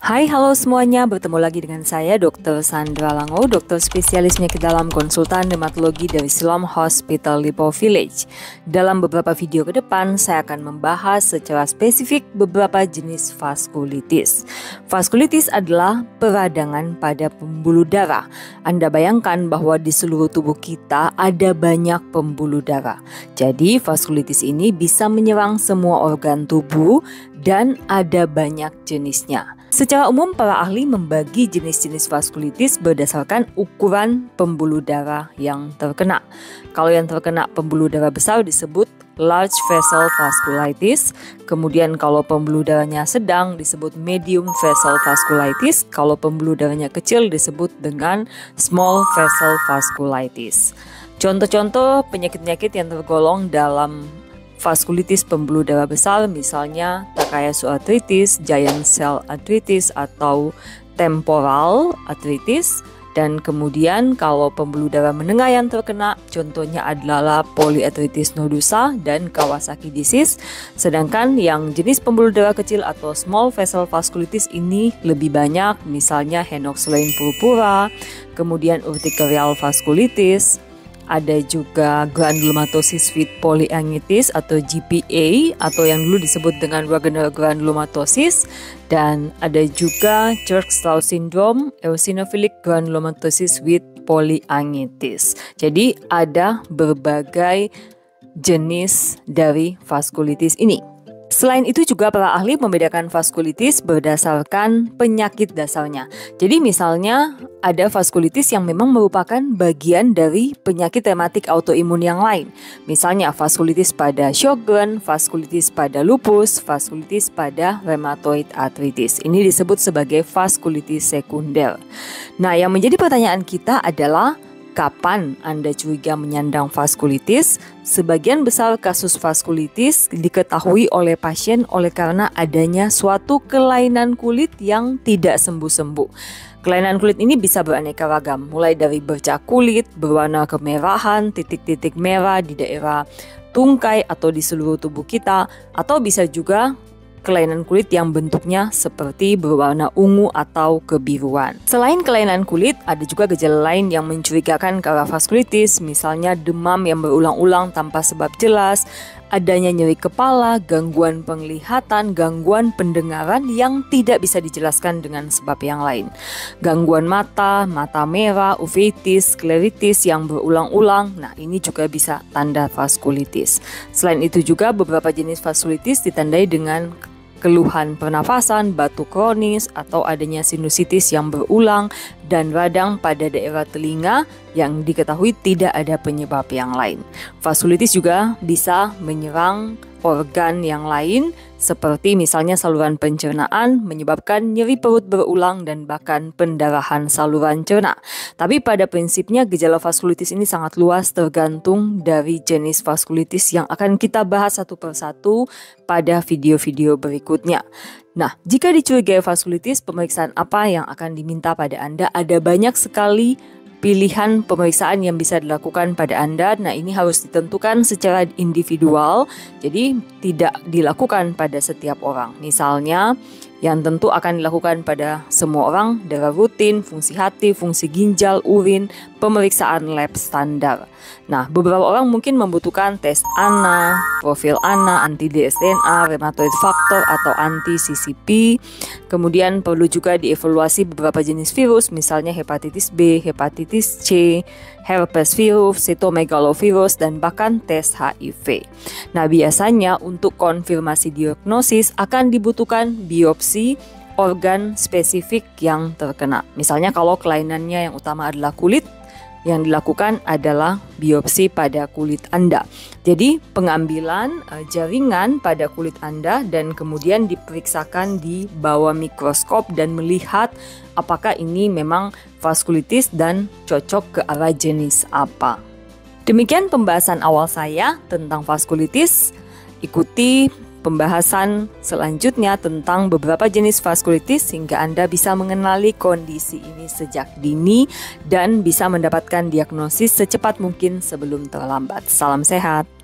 Hai, halo semuanya. Bertemu lagi dengan saya, Dr. Sandra Lango, dokter spesialis penyakit dalam konsultan dermatologi dari Siloam Hospital Lipo Village. Dalam beberapa video ke depan, saya akan membahas secara spesifik beberapa jenis vaskulitis. Vaskulitis adalah peradangan pada pembuluh darah. Anda bayangkan bahwa di seluruh tubuh kita ada banyak pembuluh darah. Jadi, vaskulitis ini bisa menyerang semua organ tubuh dan ada banyak jenisnya. Secara umum, para ahli membagi jenis-jenis vaskulitis berdasarkan ukuran pembuluh darah yang terkena. Kalau yang terkena pembuluh darah besar disebut large vessel vasculitis. Kemudian kalau pembuluh darahnya sedang disebut medium vessel vasculitis. Kalau pembuluh darahnya kecil disebut dengan small vessel vasculitis. Contoh-contoh penyakit-penyakit yang tergolong dalam vaskulitis pembuluh darah besar misalnya Takayasu arthritis, giant cell arthritis atau temporal arthritis. Dan kemudian kalau pembuluh darah menengah yang terkena contohnya adalah polyarthritis nodosa dan Kawasaki disease. Sedangkan yang jenis pembuluh darah kecil atau small vessel vasculitis ini lebih banyak misalnya henoch-Leuwen purpura, kemudian urticarial vasculitis. Ada juga granulomatosis with polyangiitis atau GPA atau yang dulu disebut dengan Wegener granulomatosis, dan ada juga Church-Strauss syndrome, eosinophilic granulomatosis with polyangiitis. Jadi ada berbagai jenis dari vaskulitis ini. Selain itu juga para ahli membedakan vaskulitis berdasarkan penyakit dasarnya. Jadi misalnya ada vaskulitis yang memang merupakan bagian dari penyakit rematik autoimun yang lain. Misalnya vaskulitis pada Sjogren, vaskulitis pada lupus, vaskulitis pada rheumatoid arthritis. Ini disebut sebagai vaskulitis sekunder. Nah, yang menjadi pertanyaan kita adalah kapan Anda curiga menyandang vaskulitis? Sebagian besar kasus vaskulitis diketahui oleh pasien oleh karena adanya suatu kelainan kulit yang tidak sembuh-sembuh. Kelainan kulit ini bisa beraneka ragam, mulai dari bercak kulit, berwarna kemerahan, titik-titik merah di daerah tungkai atau di seluruh tubuh kita, atau bisa juga kelainan kulit yang bentuknya seperti berwarna ungu atau kebiruan. Selain kelainan kulit, ada juga gejala lain yang mencurigakan ke arah vaskulitis, misalnya demam yang berulang-ulang tanpa sebab jelas, adanya nyeri kepala, gangguan penglihatan, gangguan pendengaran yang tidak bisa dijelaskan dengan sebab yang lain, gangguan mata, mata merah, uveitis, skleritis yang berulang-ulang. Nah, ini juga bisa tanda vaskulitis. Selain itu juga beberapa jenis vaskulitis ditandai dengan keluhan pernafasan, batuk kronis, atau adanya sinusitis yang berulang dan radang pada daerah telinga yang diketahui tidak ada penyebab yang lain. Vaskulitis juga bisa menyerang organ yang lain seperti misalnya saluran pencernaan, menyebabkan nyeri perut berulang dan bahkan pendarahan saluran cerna. Tapi pada prinsipnya gejala vaskulitis ini sangat luas tergantung dari jenis vaskulitis yang akan kita bahas satu persatu pada video-video berikutnya. Nah, jika dicurigai vaskulitis, pemeriksaan apa yang akan diminta pada Anda? Ada banyak sekali pilihan pemeriksaan yang bisa dilakukan pada Anda. Nah, ini harus ditentukan secara individual, jadi tidak dilakukan pada setiap orang. Misalnya, yang tentu akan dilakukan pada semua orang, darah rutin, fungsi hati, fungsi ginjal, urin, pemeriksaan lab standar. Nah, beberapa orang mungkin membutuhkan tes ANA, profil ANA, anti-dsDNA, rheumatoid factor atau anti-CCP. Kemudian perlu juga dievaluasi beberapa jenis virus, misalnya hepatitis B, hepatitis C, herpes virus, cytomegalovirus, dan bahkan tes HIV. Nah, biasanya untuk konfirmasi diagnosis akan dibutuhkan biopsi organ spesifik yang terkena. Misalnya kalau kelainannya yang utama adalah kulit, yang dilakukan adalah biopsi pada kulit Anda. Jadi pengambilan jaringan pada kulit Anda dan kemudian diperiksakan di bawah mikroskop dan melihat apakah ini memang vaskulitis dan cocok ke arah jenis apa. Demikian pembahasan awal saya tentang vaskulitis. Ikuti pembahasan selanjutnya tentang beberapa jenis vaskulitis hingga Anda bisa mengenali kondisi ini sejak dini dan bisa mendapatkan diagnosis secepat mungkin sebelum terlambat. Salam sehat.